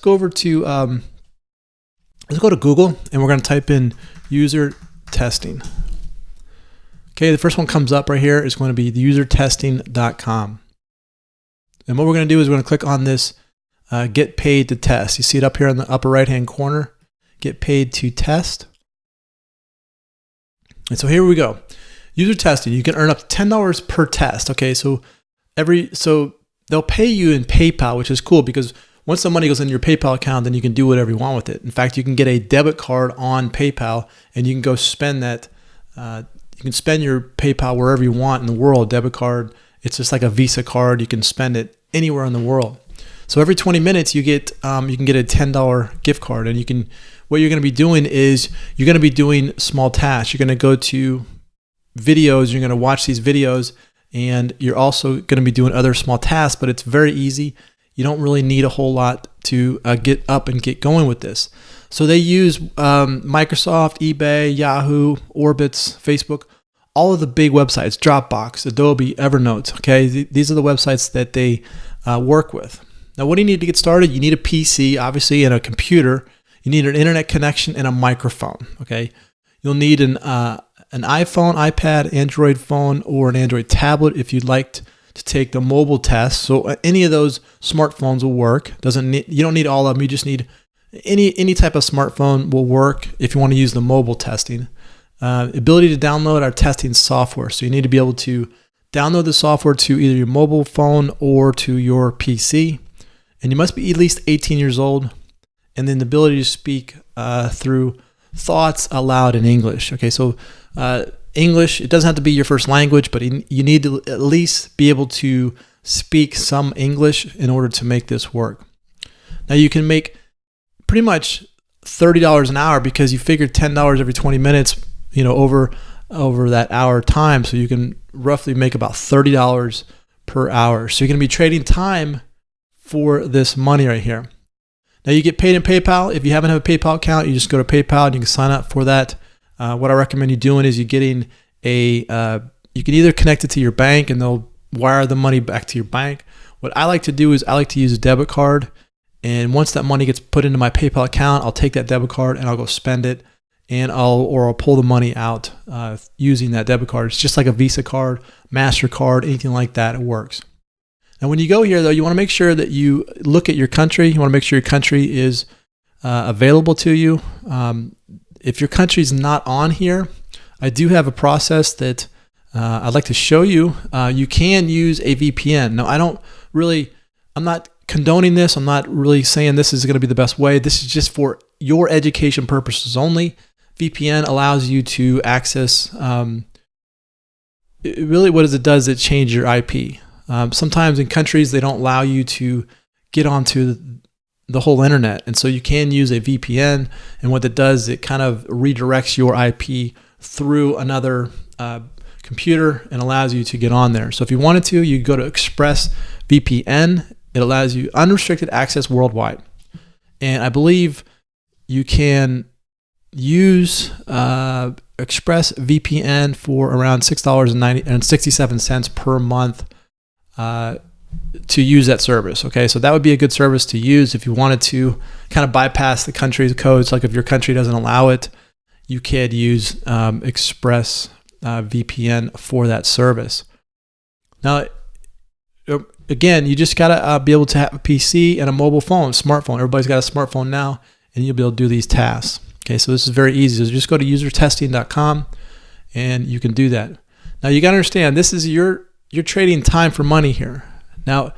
go over to let's go to Google, and we're going to type in user testing. Okay, the first one comes up right here is going to be usertesting.com. And what we're going to do is we're going to click on this get paid to test. You see it up here in the upper right hand corner, get paid to test. And so here we go. User testing, you can earn up to $10 per test. Okay, so they'll pay you in PayPal, which is cool because once the money goes in your PayPal account, then you can do whatever you want with it. In fact, you can get a debit card on PayPal and you can go spend that. You can spend your PayPal wherever you want in the world. Debit card, it's just like a Visa card. You can spend it anywhere in the world. So every 20 minutes you get you can get a $10 gift card, and what you're going to be doing is you're going to be doing small tasks. You're going to go to videos. You're going to watch these videos, and you're also going to be doing other small tasks. But it's very easy. You don't really need a whole lot to get up and get going with this. So they use Microsoft, eBay, Yahoo, Orbitz, Facebook, all of the big websites, Dropbox, Adobe, Evernote. Okay, these are the websites that they work with. Now, what do you need to get started? You need a PC, obviously, and a computer. You need an internet connection and a microphone. Okay, you'll need an iPhone, iPad, Android phone, or an Android tablet if you'd like to take the mobile test. So any of those smartphones will work. You don't need all of them. You just need any type of smartphone will work if you want to use the mobile testing. Ability to download our testing software. So you need to be able to download the software to either your mobile phone or to your PC. And you must be at least 18 years old. And then the ability to speak through thoughts aloud in English. Okay, so English, it doesn't have to be your first language, but you need to at least be able to speak some English in order to make this work. Now you can make pretty much $30 an hour because you figured $10 every 20 minutes, over that hour time. So you can roughly make about $30 per hour. So you're going to be trading time for this money right here. Now you get paid in PayPal. If you haven't have a PayPal account, you just go to PayPal and you can sign up for that. What I recommend you doing is you can either connect it to your bank and they'll wire the money back to your bank. What I like to do is I like to use a debit card. And once that money gets put into my PayPal account, I'll take that debit card and I'll go spend it, and I'll pull the money out using that debit card. It's just like a Visa card, MasterCard, anything like that. It works. Now, when you go here, though, you want to make sure that you look at your country. You want to make sure your country is available to you. If your country's not on here, I do have a process that I'd like to show you. You can use a VPN. Now, I'm not condoning this. I'm not really saying this is going to be the best way. This is just for your education purposes only. VPN allows you to access, really what it does, it changes your IP. Sometimes in countries, they don't allow you to get onto the whole internet. And so you can use a VPN. And what it does, it kind of redirects your IP through another computer and allows you to get on there. So if you wanted to, you go to ExpressVPN. It allows you unrestricted access worldwide. And I believe you can use ExpressVPN for around $6.67 per month to use that service. Okay, so that would be a good service to use if you wanted to kind of bypass the country's codes. Like if your country doesn't allow it, you could use ExpressVPN for that service. Now, again, you just gotta be able to have a PC and a mobile phone, smartphone. Everybody's got a smartphone now, and you'll be able to do these tasks. Okay, so this is very easy. So just go to usertesting.com, and you can do that. Now you gotta understand, this is you're trading time for money here. Now,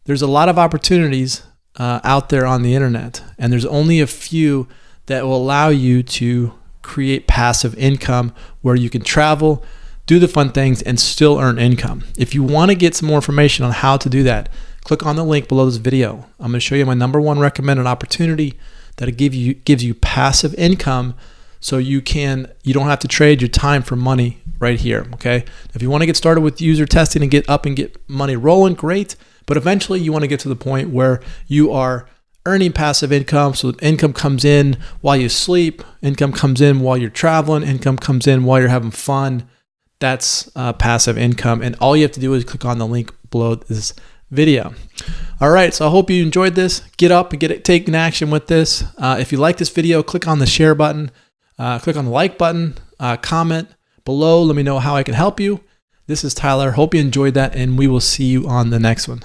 there's a lot of opportunities out there on the internet, and there's only a few that will allow you to create passive income where you can travel, do the fun things, and still earn income. If you want to get some more information on how to do that, click on the link below this video. I'm going to show you my number one recommended opportunity that gives you passive income, so you don't have to trade your time for money right here. Okay. If you want to get started with user testing and get up and get money rolling, great. But eventually you want to get to the point where you are earning passive income. So income comes in while you sleep, income comes in while you're traveling, income comes in while you're having fun. That's passive income. And all you have to do is click on the link below this video. All right, so I hope you enjoyed this. Get up and taking action with this. If you like this video, click on the share button, click on the like button, comment below. Let me know how I can help you. This is Tyler. Hope you enjoyed that, and we will see you on the next one.